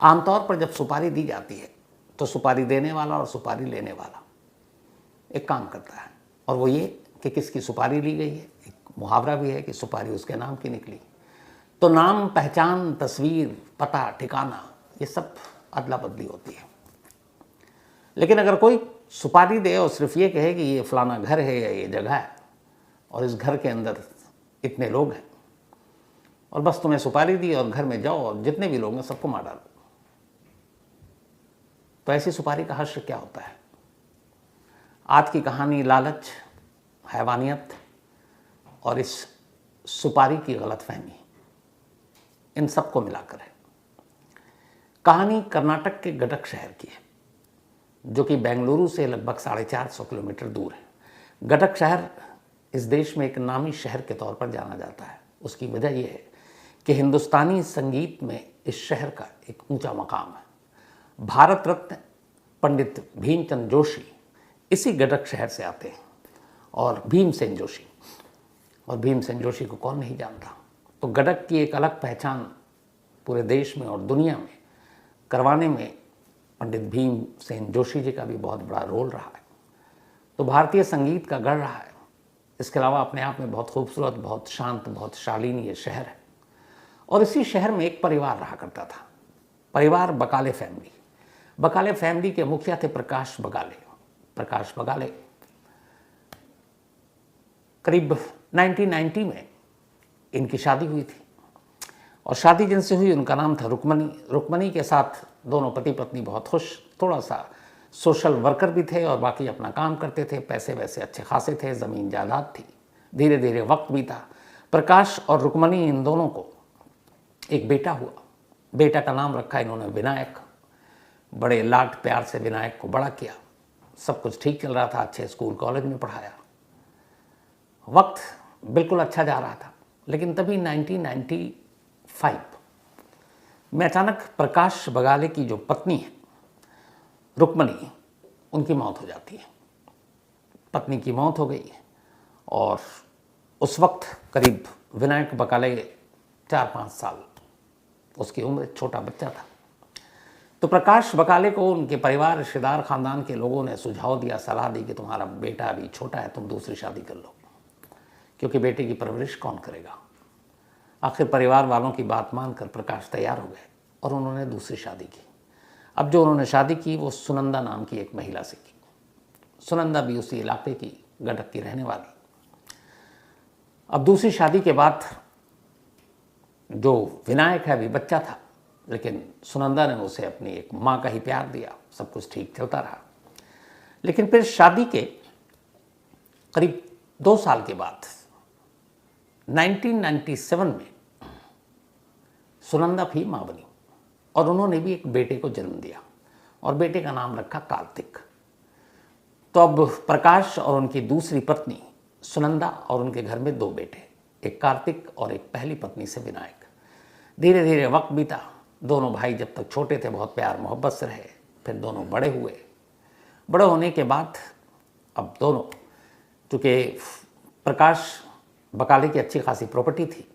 आमतौर पर जब सुपारी दी जाती है तो सुपारी देने वाला और सुपारी लेने वाला एक काम करता है, और वो ये कि किसकी सुपारी ली गई है। एक मुहावरा भी है कि सुपारी उसके नाम की निकली। तो नाम, पहचान, तस्वीर, पता, ठिकाना, ये सब अदला बदली होती है। लेकिन अगर कोई सुपारी दे और सिर्फ ये कहे कि ये फलाना घर है या ये जगह है और इस घर के अंदर इतने लोग हैं, और बस तुम्हें सुपारी दी और घर में जाओ और जितने भी लोग हैं सबको मार डालो, तो ऐसी सुपारी का हश्र क्या होता है। आज की कहानी लालच, हैवानियत और इस सुपारी की गलतफहमी, इन सबको मिलाकर है। कहानी कर्नाटक के गडक शहर की है, जो कि बेंगलुरु से लगभग 450 किलोमीटर दूर है। गडक शहर इस देश में एक नामी शहर के तौर पर जाना जाता है। उसकी वजह यह है कि हिंदुस्तानी संगीत में इस शहर का एक ऊंचा मकाम है। भारत रत्न पंडित भीमचंद जोशी इसी गडक शहर से आते हैं, और भीमसेन जोशी, और भीमसेन जोशी को कौन नहीं जानता। तो गडक की एक अलग पहचान पूरे देश में और दुनिया में करवाने में पंडित भीमसेन जोशी जी का भी बहुत बड़ा रोल रहा है। तो भारतीय संगीत का गढ़ रहा है। इसके अलावा अपने आप में बहुत खूबसूरत, बहुत शांत, बहुत शालीन ये शहर है। और इसी शहर में एक परिवार रहा करता था, परिवार बकाले फैमिली। बकाले फैमिली के मुखिया थे प्रकाश बगाले। प्रकाश बगाले करीब 1990 में इनकी शादी हुई थी, और शादी जिनसे हुई उनका नाम था रुक्मणी। रुक्मणी के साथ दोनों पति पत्नी बहुत खुश, थोड़ा सा सोशल वर्कर भी थे और बाकी अपना काम करते थे। पैसे वैसे अच्छे खासे थे, ज़मीन जायदाद थी। धीरे धीरे वक्त बीता। प्रकाश और रुक्मणी, इन दोनों को एक बेटा हुआ। बेटा का नाम रखा इन्होंने विनायक। बड़े लाड प्यार से विनायक को बड़ा किया। सब कुछ ठीक चल रहा था, अच्छे स्कूल कॉलेज में पढ़ाया, वक्त बिल्कुल अच्छा जा रहा था। लेकिन तभी 1995 में अचानक प्रकाश बगाले की जो पत्नी है रुक्मणी, उनकी मौत हो जाती है। पत्नी की मौत हो गई, और उस वक्त करीब विनायक बगाले 4-5 साल उसकी उम्र, छोटा बच्चा था। तो प्रकाश बगाले को उनके परिवार, रिश्तेदार, खानदान के लोगों ने सुझाव दिया, सलाह दी कि तुम्हारा बेटा अभी छोटा है, तुम दूसरी शादी कर लो, क्योंकि बेटे की परवरिश कौन करेगा। आखिर परिवार वालों की बात मानकर प्रकाश तैयार हो गए और उन्होंने दूसरी शादी की। अब जो उन्होंने शादी की वो सुनंदा नाम की एक महिला से की। सुनंदा भी उसी इलाके की, गडक की रहने वाली। अब दूसरी शादी के बाद जो विनायक है अभी बच्चा था, लेकिन सुनंदा ने उसे अपनी एक माँ का ही प्यार दिया। सब कुछ ठीक चलता रहा। लेकिन फिर शादी के करीब 2 साल के बाद 1997 में सुनंदा भी माँ बनी, और उन्होंने भी एक बेटे को जन्म दिया, और बेटे का नाम रखा कार्तिक। तो अब प्रकाश और उनकी दूसरी पत्नी सुनंदा और उनके घर में 2 बेटे, एक कार्तिक और एक पहली पत्नी से विनायक। धीरे धीरे वक्त बीता। दोनों भाई जब तक छोटे थे बहुत प्यार मोहब्बत से रहे। फिर दोनों बड़े हुए। बड़े होने के बाद अब दोनों, चूँकि प्रकाश बकाले की अच्छी खासी प्रॉपर्टी थी,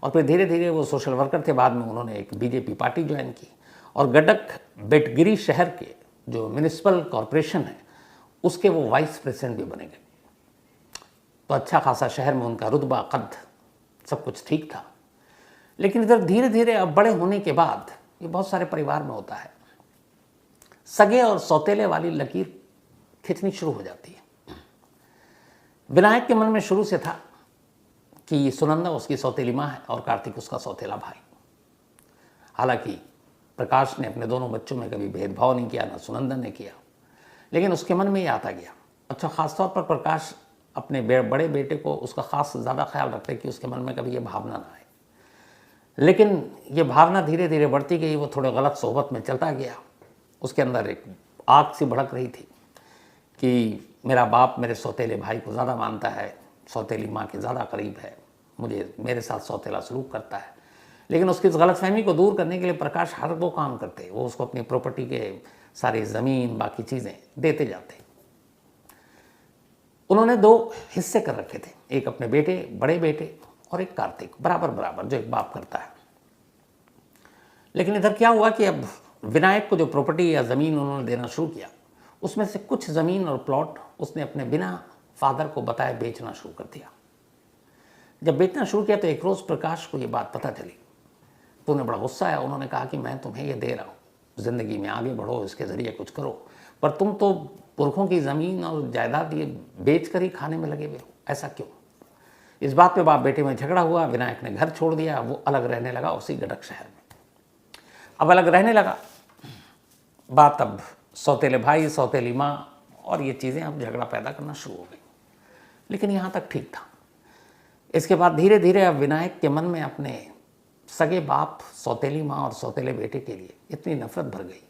और फिर धीरे धीरे वो सोशल वर्कर थे। बाद में उन्होंने एक बीजेपी पार्टी ज्वाइन की, और गडक बेटगिरी शहर के जो म्यूनिसिपल कॉरपोरेशन है उसके वो वाइस प्रेसिडेंट भी बने गए। तो अच्छा खासा शहर में उनका रुतबा, कद, सब कुछ ठीक था। लेकिन इधर धीरे धीरे अब बड़े होने के बाद, ये बहुत सारे परिवार में होता है, सगे और सौतेले वाली लकीर खिंचनी शुरू हो जाती है। विनायक के मन में शुरू से था कि सुनंदा उसकी सौतेली माँ है और कार्तिक उसका सौतेला भाई। हालांकि प्रकाश ने अपने दोनों बच्चों में कभी भेदभाव नहीं किया, ना सुनंदा ने किया, लेकिन उसके मन में ये आता गया। अच्छा, ख़ासतौर पर प्रकाश अपने बड़े बेटे को उसका ख़ास ज़्यादा ख्याल रखते कि उसके मन में कभी ये भावना ना आए। लेकिन ये भावना धीरे धीरे बढ़ती गई। वो थोड़े गलत सोहबत में चलता गया। उसके अंदर एक आग सी भड़क रही थी कि मेरा बाप मेरे सौतेले भाई को ज़्यादा मानता है, सौतेली माँ के ज़्यादा करीब है, मेरे साथ सौतेला सलूक करता है। लेकिन उसकी इस गलतफहमी को दूर करने के लिए प्रकाश हर वो काम करते। वो उसको अपनी प्रॉपर्टी के सारी ज़मीन, बाकी चीज़ें देते जाते। उन्होंने 2 हिस्से कर रखे थे, एक अपने बेटे, बड़े बेटे, और एक कार्तिक, बराबर बराबर, जो एक बाप करता है। लेकिन इधर क्या हुआ कि अब विनायक को जो प्रॉपर्टी या ज़मीन उन्होंने देना शुरू किया, उसमें से कुछ ज़मीन और प्लॉट उसने अपने बिना फादर को बताए बेचना शुरू कर दिया। जब बेचना शुरू किया तो एक रोज़ प्रकाश को ये बात पता चली, तो उन्हें बड़ा गुस्सा आया। उन्होंने कहा कि मैं तुम्हें ये दे रहा हूँ, ज़िंदगी में आगे बढ़ो, इसके ज़रिए कुछ करो, पर तुम तो पुरखों की ज़मीन और जायदाद ये बेच कर ही खाने में लगे हुए हो, ऐसा क्यों? इस बात पे बाप बेटे में झगड़ा हुआ। विनायक ने घर छोड़ दिया, वो अलग रहने लगा उसी गडक शहर में। अब अलग रहने लगा, बात अब सौतेले भाई, सौतेली माँ और ये चीज़ें अब झगड़ा पैदा करना शुरू हो गई। लेकिन यहाँ तक ठीक था। इसके बाद धीरे धीरे अब विनायक के मन में अपने सगे बाप, सौतेली माँ और सौतेले बेटे के लिए इतनी नफरत भर गई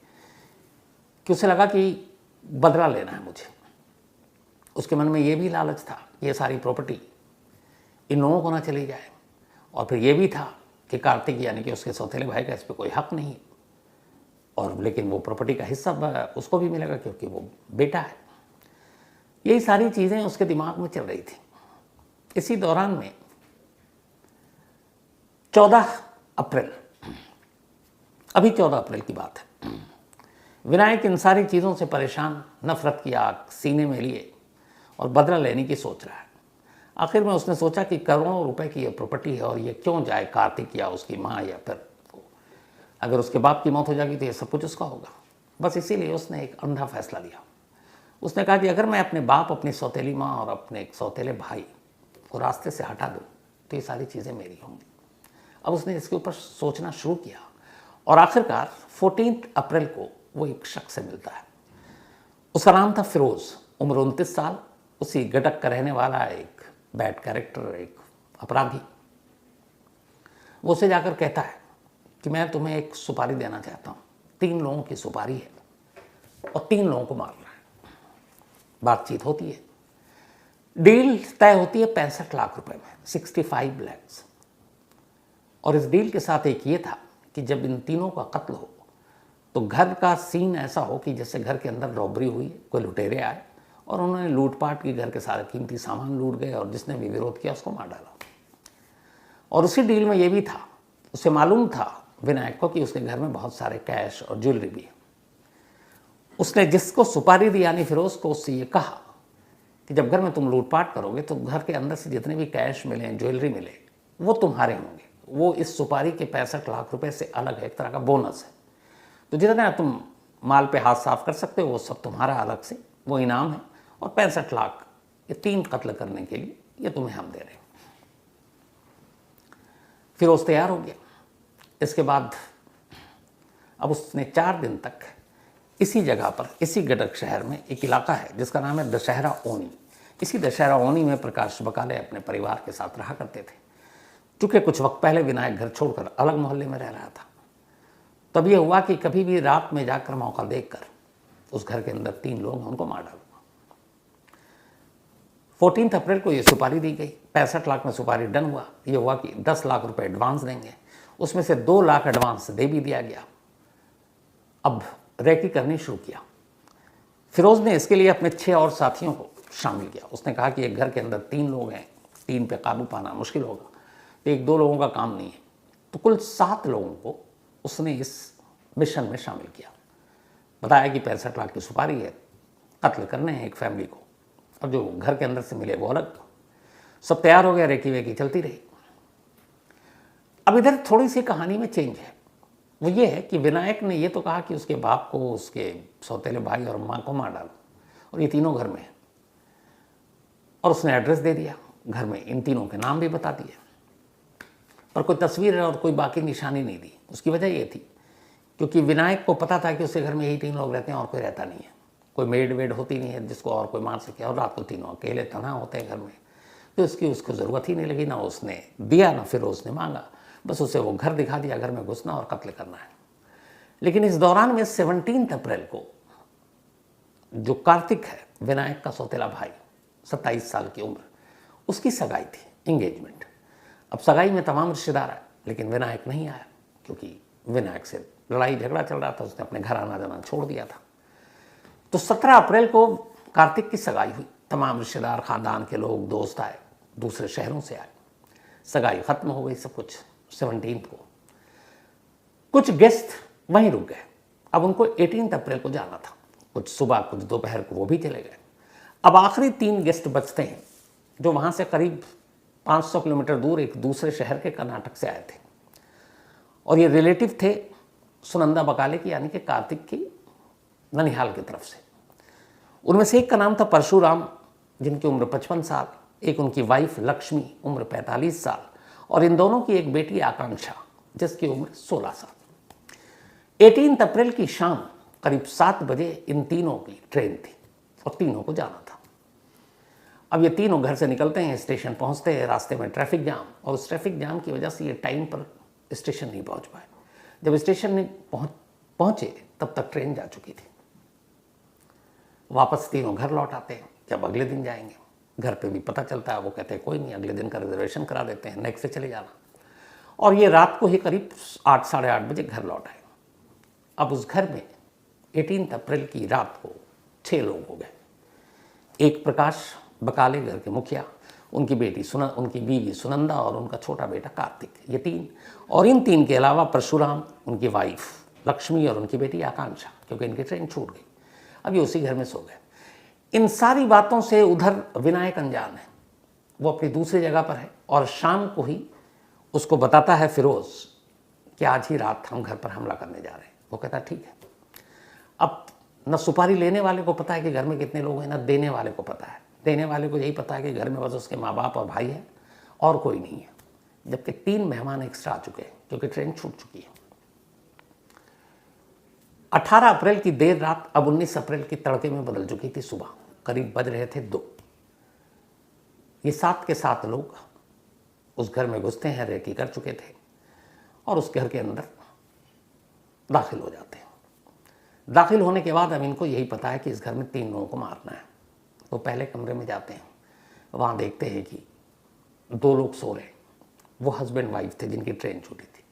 कि उसे लगा कि बदला लेना है मुझे। उसके मन में ये भी लालच था, ये सारी प्रॉपर्टी इन लोगों को ना चली जाए, और फिर ये भी था कि कार्तिक यानी कि उसके सौतेले भाई का इस पर कोई हक नहीं, और लेकिन वो प्रॉपर्टी का हिस्सा उसको भी मिलेगा क्योंकि वो बेटा है। यही सारी चीज़ें उसके दिमाग में चल रही थी। इसी दौरान में 14 अप्रैल, अभी 14 अप्रैल की बात है, विनायक इन सारी चीज़ों से परेशान, नफरत की आग सीने में लिए और बदला लेने की सोच रहा है। आखिर में उसने सोचा कि करोड़ों रुपए की ये प्रॉपर्टी है और ये क्यों जाए कार्तिक या उसकी माँ, या फिर अगर उसके बाप की मौत हो जाएगी तो ये सब कुछ उसका होगा। बस इसीलिए उसने एक अंधा फैसला लिया। उसने कहा कि अगर मैं अपने बाप, अपनी सौतेली माँ और अपने एक सौतेले भाई को रास्ते से हटा दूँ तो ये सारी चीज़ें मेरी होंगी। अब उसने इसके ऊपर सोचना शुरू किया और आखिरकार 14 अप्रैल को वो एक शख्स से मिलता है। उसका नाम था फिरोज़, उम्र 29 साल, उसी गडक का रहने वाला एक बैड कैरेक्टर, एक अपराधी। वो उसे जाकर कहता है कि मैं तुम्हें एक सुपारी देना चाहता हूँ, 3 लोगों की सुपारी है और 3 लोगों को मारना है। बातचीत होती है, डील तय होती है 65 लाख रुपए में, 65 लैक्स। और इस डील के साथ एक ये था कि जब इन तीनों का कत्ल हो तो घर का सीन ऐसा हो कि जैसे घर के अंदर रॉबरी हुई, कोई लुटेरे आए और उन्होंने लूटपाट की, घर के सारे कीमती सामान लूट गए और जिसने भी विरोध किया उसको मार डाला। और उसी डील में ये भी था, उसे मालूम था विनायक को कि उसके घर में बहुत सारे कैश और ज्वेलरी भी है। उसने जिसको सुपारी दी यानी फिरोज को, उससे ये कहा कि जब घर में तुम लूटपाट करोगे तो घर के अंदर से जितने भी कैश मिले, ज्वेलरी मिले, वो तुम्हारे होंगे। वो इस सुपारी के 65 लाख रुपए से अलग है, एक तरह का बोनस है। तो जितना तुम माल पे हाथ साफ कर सकते हो वो सब तुम्हारा अलग से, वो इनाम है। और 65 लाख ये 3 कत्ल करने के लिए ये तुम्हें हम दे रहे हैं। फिरोज तैयार हो गया। इसके बाद अब उसने 4 दिन तक इसी जगह पर, इसी गडक शहर में एक इलाका है जिसका नाम है दशहरा ओनी। इसी दशहरा ओनी में प्रकाश बकाले अपने परिवार के साथ रहा करते थे। चूँकि कुछ वक्त पहले विनायक घर छोड़कर अलग मोहल्ले में रह रहा था, तब यह हुआ कि कभी भी रात में जाकर मौका देखकर उस घर के अंदर 3 लोग हैं उनको मार डालूंगा। 14 अप्रैल को ये सुपारी दी गई, 65 लाख में सुपारी डन हुआ। ये हुआ कि 10 लाख रुपए एडवांस देंगे, उसमें से 2 लाख एडवांस दे भी दिया गया। अब रेकी करनी शुरू किया। फिरोज ने इसके लिए अपने 6 और साथियों को शामिल किया। उसने कहा कि एक घर के अंदर 3 लोग हैं, 3 पे काबू पाना मुश्किल होगा, तो 1-2 लोगों का काम नहीं है। तो कुल 7 लोगों को उसने इस मिशन में शामिल किया। बताया कि 65 लाख की सुपारी है, कत्ल करने हैं एक फैमिली को, और जो घर के अंदर से मिले वो अलग। सब तैयार हो गया, रेकी वेकी चलती रही। अब इधर थोड़ी सी कहानी में चेंज है। वो ये है कि विनायक ने ये तो कहा कि उसके बाप को, उसके सौतेले भाई और माँ को मार डालो, और ये तीनों घर में हैं। और उसने एड्रेस दे दिया, घर में इन तीनों के नाम भी बता दिए, पर कोई तस्वीर और कोई बाकी निशानी नहीं दी। उसकी वजह ये थी क्योंकि विनायक को पता था कि उसके घर में यही 3 लोग रहते हैं और कोई रहता नहीं है, कोई मेड वेड होती नहीं है जिसको और कोई मार सके, और रात को तीनों अकेले तनहा होते हैं घर में। तो उसको ज़रूरत ही नहीं लगी, ना उसने दिया ना फिर उसने मांगा, बस उसे वो घर दिखा दिया, घर में घुसना और कत्ल करना है। लेकिन इस दौरान में 17 अप्रैल को जो कार्तिक है, विनायक का सौतेला भाई, 27 साल की उम्र, उसकी सगाई थी, इंगेजमेंट। अब सगाई में तमाम रिश्तेदार आए, लेकिन विनायक नहीं आया क्योंकि विनायक से लड़ाई झगड़ा चल रहा था, उसने अपने घर आना जाना छोड़ दिया था। तो 17 अप्रैल को कार्तिक की सगाई हुई। तमाम रिश्तेदार, खानदान के लोग, दोस्त आए, दूसरे शहरों से आए। सगाई खत्म हो गई सब कुछ 17 को। कुछ गेस्ट वहीं रुक गए, अब उनको 18 अप्रैल को जाना था, कुछ सुबह कुछ दोपहर को वो भी चले गए। अब आखिरी 3 गेस्ट बचते हैं जो वहाँ से करीब 500 किलोमीटर दूर एक दूसरे शहर के कर्नाटक से आए थे, और ये रिलेटिव थे सुनंदा बकाले की, यानी कि कार्तिक की ननिहाल की तरफ से। उनमें से एक का नाम था परशुराम, जिनकी उम्र 55 साल, एक उनकी वाइफ लक्ष्मी, उम्र 45 साल, और इन दोनों की एक बेटी आकांक्षा, जिसकी उम्र 16 साल। 18 अप्रैल की शाम करीब 7 बजे इन तीनों की ट्रेन थी और तीनों को जाना था। अब ये तीनों घर से निकलते हैं, स्टेशन पहुंचते हैं, रास्ते में ट्रैफिक जाम, और उस ट्रैफिक जाम की वजह से ये टाइम पर स्टेशन नहीं पहुंच पाए। जब स्टेशन में पहुंचे तब तक ट्रेन जा चुकी थी। वापस तीनों घर लौट आते हैं, जब अगले दिन जाएंगे घर पे भी पता चलता है, वो कहते हैं कोई नहीं, अगले दिन का रिजर्वेशन करा देते हैं, नेक्स्ट से चले जाना। और ये रात को ही करीब 8 साढ़े 8 बजे घर लौट आए। अब उस घर में 18 अप्रैल की रात को 6 लोग हो गए। एक प्रकाश बकाले घर के मुखिया, उनकी बीवी सुनंदा और उनका छोटा बेटा कार्तिक, ये 3, और इन 3 के अलावा परशुराम, उनकी वाइफ लक्ष्मी और उनकी बेटी आकांक्षा, क्योंकि इनकी ट्रेन छूट गई। अब ये उसी घर में सो गए। इन सारी बातों से उधर विनायक अनजान है, वो अपनी दूसरी जगह पर है, और शाम को ही उसको बताता है फिरोज कि आज ही रात हम घर पर हमला करने जा रहे हैं। वो कहता है ठीक है। अब न सुपारी लेने वाले को पता है कि घर में कितने लोग हैं, न देने वाले को पता है। देने वाले को यही पता है कि घर में बस उसके माँ बाप और भाई है और कोई नहीं है, जबकि 3 मेहमान एक्स्ट्रा आ चुके हैं क्योंकि ट्रेन छूट चुकी है। 18 अप्रैल की देर रात अब 19 अप्रैल की तड़के में बदल चुकी थी सुबह, करीब बज रहे थे 2। ये 7 के 7 लोग उस घर में घुसते हैं, रेकी कर चुके थे, और उस घर के अंदर दाखिल हो जाते हैं। दाखिल होने के बाद अब इनको यही पता है कि इस घर में 3 लोगों को मारना है। तो पहले कमरे में जाते हैं, वहाँ देखते हैं कि 2 लोग सो रहे। वो हस्बैंड वाइफ थे जिनकी ट्रेन छूटी थी।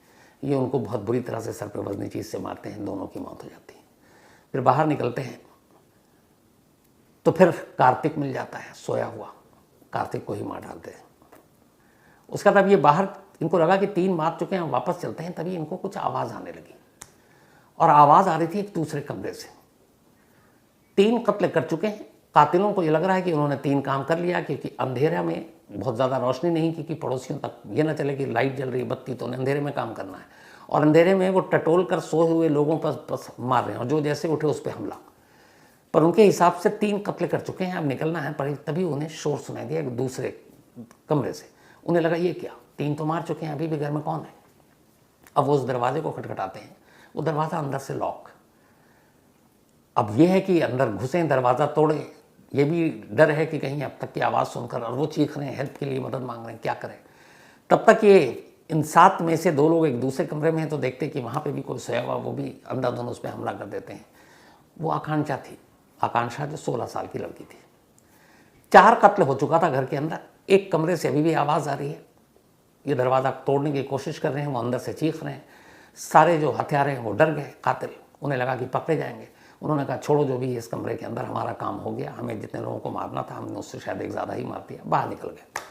ये उनको बहुत बुरी तरह से सर पे वजनी चीज़ से मारते हैं, दोनों की मौत हो जाती है। फिर बाहर निकलते हैं तो फिर कार्तिक मिल जाता है सोया हुआ, कार्तिक को ही मार डालते हैं। उसका तब ये बाहर, इनको लगा कि 3 मार चुके हैं, वापस चलते हैं, तभी इनको कुछ आवाज़ आने लगी, और आवाज़ आ रही थी एक दूसरे कमरे से। 3 कत्ल कर चुके हैं। कातिलों को ये लग रहा है कि उन्होंने 3 काम कर लिया, क्योंकि अंधेरे में बहुत ज़्यादा रोशनी नहीं, क्योंकि पड़ोसियों तक ये ना चले कि लाइट जल रही है, बत्ती, तो उन्हें अंधेरे में काम करना है, और अंधेरे में वो टटोल कर सोए हुए लोगों पर मार रहे हैं, और जो जैसे उठे उस पर हमला। पर उनके हिसाब से 3 कत्ल कर चुके हैं, अब निकलना है। पर तभी उन्हें शोर सुनाई दिया एक दूसरे कमरे से। उन्हें लगा ये क्या, 3 तो मार चुके हैं, अभी भी घर में कौन है। अब वो उस दरवाजे को खटखटाते हैं, वो दरवाज़ा अंदर से लॉक। अब ये है कि अंदर घुसें, दरवाज़ा तोड़े, ये भी डर है कि कहीं अब तक की आवाज़ सुनकर, और वो चीख रहे हैं, हेल्प के लिए मदद मांग रहे हैं, क्या करें। तब तक ये इन 7 में से 2 लोग एक दूसरे कमरे में हैं, तो देखते कि वहाँ पे भी कोई सोया हुआ, वो भी अंधाधुंध उस पर हमला कर देते हैं। वो आकांक्षा थी, आकांक्षा जो 16 साल की लड़की थी। 4 कत्ल हो चुका था घर के अंदर। एक कमरे से अभी भी आवाज़ आ रही है, ये दरवाज़ा तोड़ने की कोशिश कर रहे हैं, वो अंदर से चीख रहे हैं। सारे जो हथियार हैं वो डर गए कातिल, उन्हें लगा कि पकड़े जाएंगे। उन्होंने कहा छोड़ो जो भी इस कमरे के अंदर, हमारा काम हो गया, हमें जितने लोगों को मारना था हमने उससे शायद एक ज़्यादा ही मार दिया। बाहर निकल गए।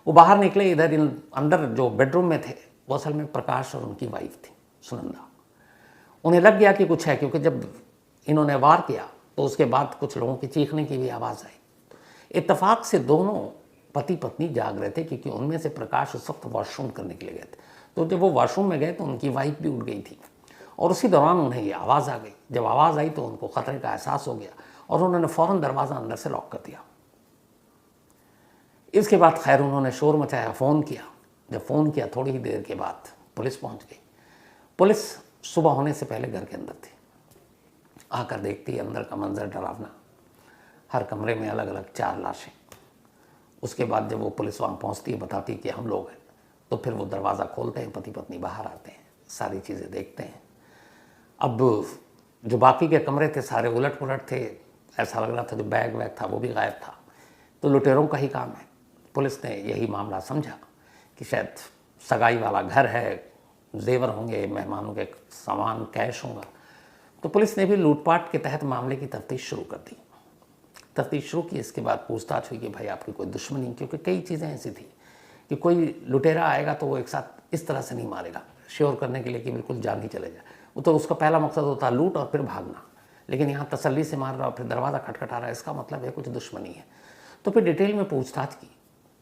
वो बाहर निकले, इधर अंदर जो बेडरूम में थे वो असल में प्रकाश और उनकी वाइफ थी सुनंदा। उन्हें लग गया कि कुछ है, क्योंकि जब इन्होंने वार किया तो उसके बाद कुछ लोगों की चीखने की भी आवाज़ आई। इत्तेफाक से दोनों पति पत्नी जाग रहे थे, क्योंकि उनमें से प्रकाश उस वक्त वॉशरूम करने के लिए गए थे। तो जब वो वॉशरूम में गए तो उनकी वाइफ भी उठ गई थी, और उसी दौरान उन्हें ये आवाज़ आ गई। जब आवाज़ आई तो उनको ख़तरे का एहसास हो गया, और उन्होंने फ़ौरन दरवाज़ा अंदर से लॉक कर दिया। इसके बाद खैर उन्होंने शोर मचाया, फ़ोन किया। जब फ़ोन किया थोड़ी ही देर के बाद पुलिस पहुंच गई। पुलिस सुबह होने से पहले घर के अंदर थी। आकर देखती अंदर का मंजर डरावना, हर कमरे में अलग अलग 4 लाशें। उसके बाद जब वो पुलिस वहाँ पहुँचती है, बताती कि हम लोग हैं, तो फिर वो दरवाज़ा खोलते हैं, पति पत्नी बाहर आते हैं, सारी चीज़ें देखते हैं। अब जो बाकी के कमरे थे सारे उलट पुलट थे, ऐसा लग रहा था जो बैग वैग था वो भी गायब था। तो लुटेरों का ही काम है। पुलिस ने यही मामला समझा कि शायद सगाई वाला घर है, जेवर होंगे, मेहमानों के सामान, कैश होगा। तो पुलिस ने भी लूटपाट के तहत मामले की तफ्तीश शुरू कर दी। तफ्तीश शुरू की, इसके बाद पूछताछ हुई कि भाई आपकी कोई दुश्मनी, क्योंकि कई चीज़ें ऐसी थी कि कोई लुटेरा आएगा तो वो एक साथ इस तरह से नहीं मारेगा, श्योर करने के लिए कि बिल्कुल जान ही चले जाए। वो तो उसका पहला मकसद होता है लूट और फिर भागना, लेकिन यहाँ तसल्ली से मार रहा और फिर दरवाज़ा खटखटा रहा है, इसका मतलब है कुछ दुश्मनी है। तो फिर डिटेल में पूछताछ की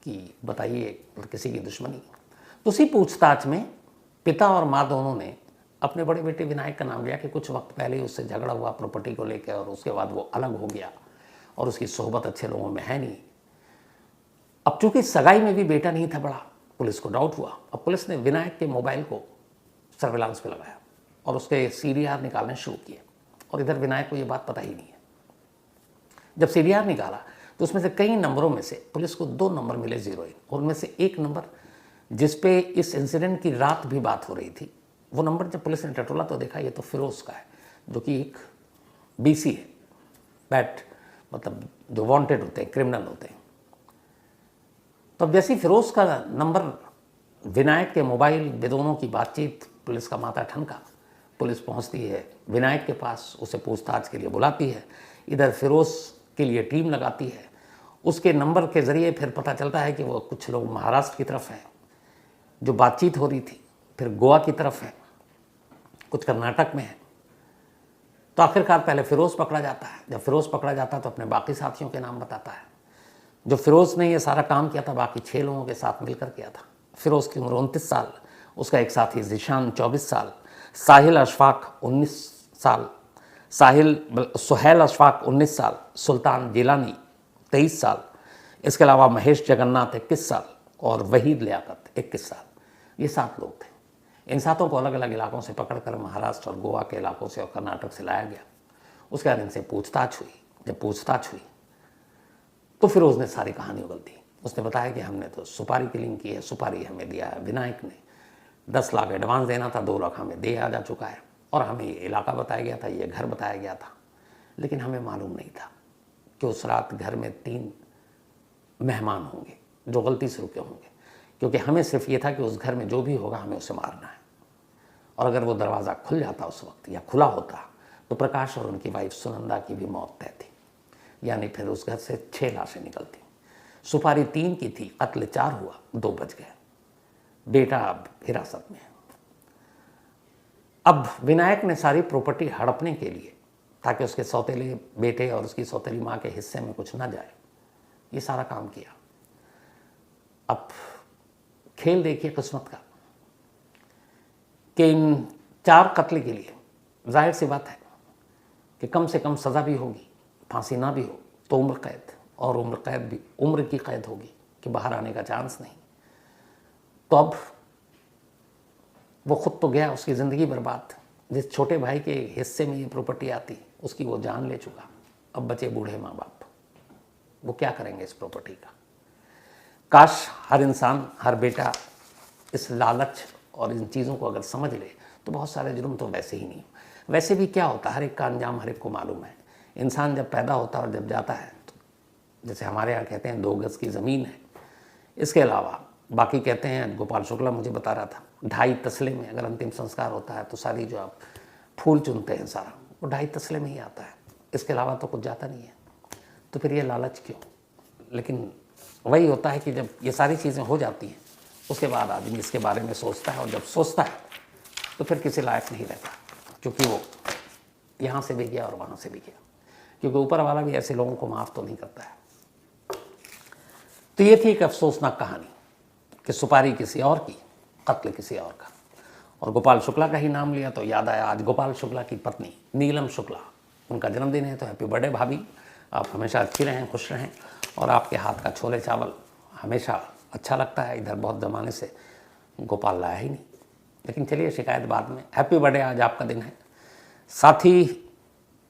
कि बताइए किसी की दुश्मनी। तो उसी पूछताछ में पिता और माँ दोनों ने अपने बड़े बेटे विनायक का नाम लिया कि कुछ वक्त पहले ही उससे झगड़ा हुआ प्रॉपर्टी को लेकर और उसके बाद वो अलग हो गया और उसकी सोहबत अच्छे लोगों में है नहीं। अब चूंकि सगाई में भी बेटा नहीं था बड़ा, पुलिस को डाउट हुआ। अब पुलिस ने विनायक के मोबाइल को सर्विलांस पे लगाया और उसके सीडीआर निकालने शुरू किए, और इधर विनायक को ये बात पता ही नहीं है। जब सीडीआर निकाला तो उसमें से कई नंबरों में से पुलिस को 2 नंबर मिले ज़ीरोइन, और उनमें से एक नंबर जिस पे इस इंसिडेंट की रात भी बात हो रही थी, वो नंबर जब पुलिस ने टटोला तो देखा ये तो फिरोज़ का है, जो कि एक बीसी है, बैट मतलब जो वांटेड होते हैं, क्रिमिनल होते हैं। तो अब जैसे फिरोज़ का नंबर विनायक के मोबाइल में दोनों की बातचीत, पुलिस का माथा ठनका, पुलिस पहुंचती है विनायक के पास, उसे पूछताछ के लिए बुलाती है, इधर फिरोज़ के लिए टीम लगाती है। उसके नंबर के ज़रिए फिर पता चलता है कि वो कुछ लोग महाराष्ट्र की तरफ हैं जो बातचीत हो रही थी, फिर गोवा की तरफ है, कुछ कर्नाटक में है। तो आखिरकार पहले फिरोज़ पकड़ा जाता है। जब फिरोज़ पकड़ा जाता है तो अपने बाकी साथियों के नाम बताता है। जो फिरोज़ ने ये सारा काम किया था बाकी 6 लोगों के साथ मिलकर किया था। फिरोज़ की उम्र 29 साल, उसका एक साथी ज़ीशान 24 साल, साहिल अशफाक 19 साल, सुहेल अशफाक 19 साल, सुल्तान जिलानी 23 साल, इसके अलावा महेश जगन्नाथ 21 साल और वहीद लियाकत 21 साल। ये 7 लोग थे। इन 7 को अलग अलग इलाकों से पकड़कर महाराष्ट्र और गोवा के इलाकों से और कर्नाटक से लाया गया। उसके बाद इनसे पूछताछ हुई। जब पूछताछ हुई तो फिरोज़ ने सारी कहानी उगल दी। उसने बताया कि हमने तो सुपारी किलिंग की है, सुपारी हमें दिया है विनायक ने, 10 लाख एडवांस देना था, 2 लाख हमें दे आ जा चुका है, और हमें ये इलाका बताया गया था, ये घर बताया गया था, लेकिन हमें मालूम नहीं था कि उस रात घर में 3 मेहमान होंगे जो गलती से रुके होंगे, क्योंकि हमें सिर्फ ये था कि उस घर में जो भी होगा हमें उसे मारना है। और अगर वो दरवाज़ा खुल जाता उस वक्त या खुला होता तो प्रकाश और उनकी वाइफ सुनंदा की भी मौत तय थी, यानी फिर उस घर से 6 लाशें निकलती। सुपारी 3 की थी, कत्ल 4 हुआ, 2 बच गए। बेटा अब हिरासत में है। अब विनायक ने सारी प्रॉपर्टी हड़पने के लिए, ताकि उसके सौतेले बेटे और उसकी सौतेली माँ के हिस्से में कुछ ना जाए, ये सारा काम किया। अब खेल देखिए किस्मत का कि इन 4 कत्ल के लिए जाहिर सी बात है कि कम से कम सज़ा भी होगी, फांसी ना भी हो तो उम्र कैद, और उम्र कैद भी उम्र की कैद होगी कि बाहर आने का चांस नहीं। तो अब वो खुद तो गया, उसकी ज़िंदगी बर्बाद। जिस छोटे भाई के हिस्से में ये प्रॉपर्टी आती उसकी वो जान ले चुका। अब बचे बूढ़े माँ बाप, वो क्या करेंगे इस प्रॉपर्टी का। काश हर इंसान, हर बेटा इस लालच और इन चीज़ों को अगर समझ ले तो बहुत सारे जुर्म तो वैसे ही नहीं। वैसे भी क्या होता है, हर एक का अंजाम हर एक को मालूम है। इंसान जब पैदा होता है और जब जाता है, तो जैसे हमारे यहाँ कहते हैं 2 गज़ की ज़मीन है, इसके अलावा बाकी कहते हैं, गोपाल शुक्ला मुझे बता रहा था, 2.5 तसले में अगर अंतिम संस्कार होता है तो सारी जो आप फूल चुनते हैं सारा वो 2.5 तसले में ही आता है, इसके अलावा तो कुछ जाता नहीं है। तो फिर ये लालच क्यों। लेकिन वही होता है कि जब ये सारी चीज़ें हो जाती हैं उसके बाद आदमी इसके बारे में सोचता है, और जब सोचता है तो फिर किसी लायक नहीं रहता, क्योंकि वो यहाँ से भी गया और वहाँ से भी गया, क्योंकि ऊपर वाला भी ऐसे लोगों को माफ़ तो नहीं करता है। तो ये थी एक अफसोसनाक कहानी कि सुपारी किसी और की, कत्ल किसी और का। और गोपाल शुक्ला का ही नाम लिया तो याद आया, आज गोपाल शुक्ला की पत्नी नीलम शुक्ला, उनका जन्मदिन है। तो हैप्पी बर्थडे भाभी, आप हमेशा अच्छी रहें, खुश रहें, और आपके हाथ का छोले चावल हमेशा अच्छा लगता है। इधर बहुत ज़माने से गोपाल लाया ही नहीं, लेकिन चलिए शिकायत बाद में। हैप्पी बर्थडे, आज आपका दिन है। साथ ही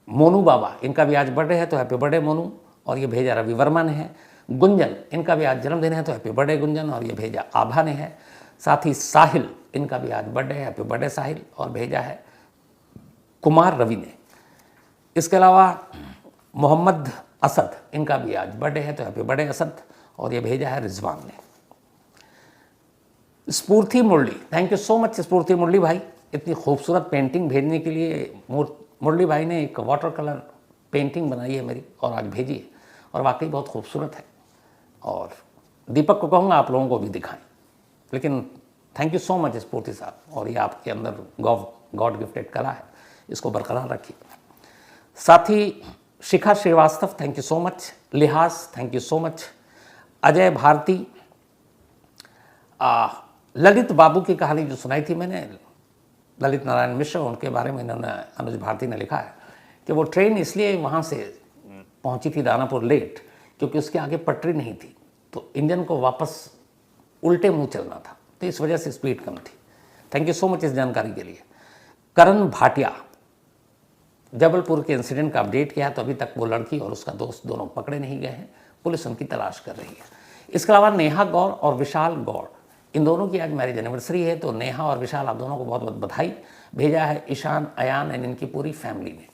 मोनू बाबा, इनका भी आज बर्थडे है, तो हैप्पी बर्थडे मोनू, और ये भेजा रवि वर्मा ने है। गुंजन, इनका भी आज जन्मदिन है, तो हैप्पी बर्थडे गुंजन, और ये भेजा आभा ने है। साथ ही साहिल, इनका भी आज बर्थडे है, हैप्पी बर्थडे साहिल, और भेजा है कुमार रवि ने। इसके अलावा मोहम्मद असद, इनका भी आज बर्थडे है, तो हैप्पी बर्थडे असद, और ये भेजा है रिजवान ने। स्फूर्ति मुरली, थैंक यू सो मच स्फूर्ति मुरली भाई, इतनी खूबसूरत पेंटिंग भेजने के लिए। मुरली भाई ने एक वाटर कलर पेंटिंग बनाई है मेरी और आज भेजी है, और वाकई बहुत खूबसूरत है। और दीपक को कहूँगा आप लोगों को भी दिखाएं। लेकिन थैंक यू सो मच स्फूर्ति साहब, और ये आपके अंदर गौरव गॉड गिफ्टेड कला है, इसको बरकरार रखिए। साथ ही Shikha Srivastava, thank you so much. लिहाज, thank you so much. Ajay Bharti, Lalit Babu की कहानी जो सुनाई थी मैंने, ललित नारायण मिश्र, उनके बारे में इन्होंने, अनुज भारती ने लिखा है कि वो ट्रेन इसलिए वहाँ से पहुँची थी दानापुर लेट क्योंकि उसके आगे पटरी नहीं थी, तो इंजन को वापस उल्टे मुंह चलना था, तो इस वजह से स्पीड कम थी। थैंक यू सो मच इस जानकारी के लिए। करण भाटिया, जबलपुर के इंसिडेंट का अपडेट किया, तो अभी तक वो लड़की और उसका दोस्त दोनों पकड़े नहीं गए हैं, पुलिस उनकी तलाश कर रही है। इसके अलावा नेहा गौर और विशाल गौर, इन दोनों की आज मैरिज एनिवर्सरी है, तो नेहा और विशाल आप दोनों को बहुत बहुत बधाई। भेजा है ईशान, अयान एंड इनकी पूरी फैमिली ने।